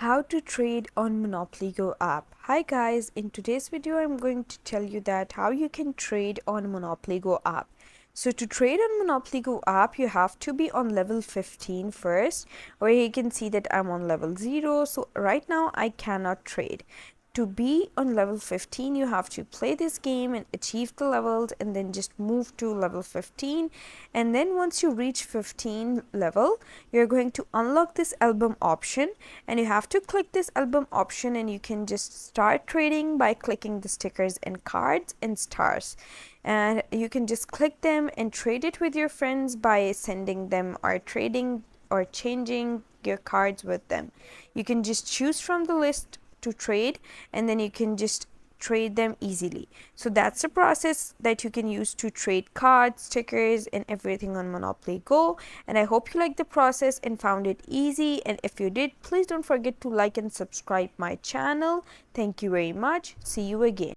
How to trade on Monopoly Go app. Hi guys, in today's video I'm going to tell you that how you can trade on Monopoly Go app. So to trade on Monopoly Go app, you have to be on level 15 first, or you can see that I'm on level 0. So right now I cannot trade. To be on level 15, you have to play this game and achieve the levels and then just move to level 15. And then once you reach 15 level, you're going to unlock this album option, and you have to click this album option and you can just start trading by clicking the stickers and cards and stars. And you can just click them and trade it with your friends by sending them or trading or changing your cards with them. You can just choose from the list to trade, and then you can just trade them easily. So that's the process that you can use to trade cards, stickers, and everything on Monopoly Go. And I hope you liked the process and found it easy. And if you did, please don't forget to like and subscribe my channel. Thank you very much. See you again.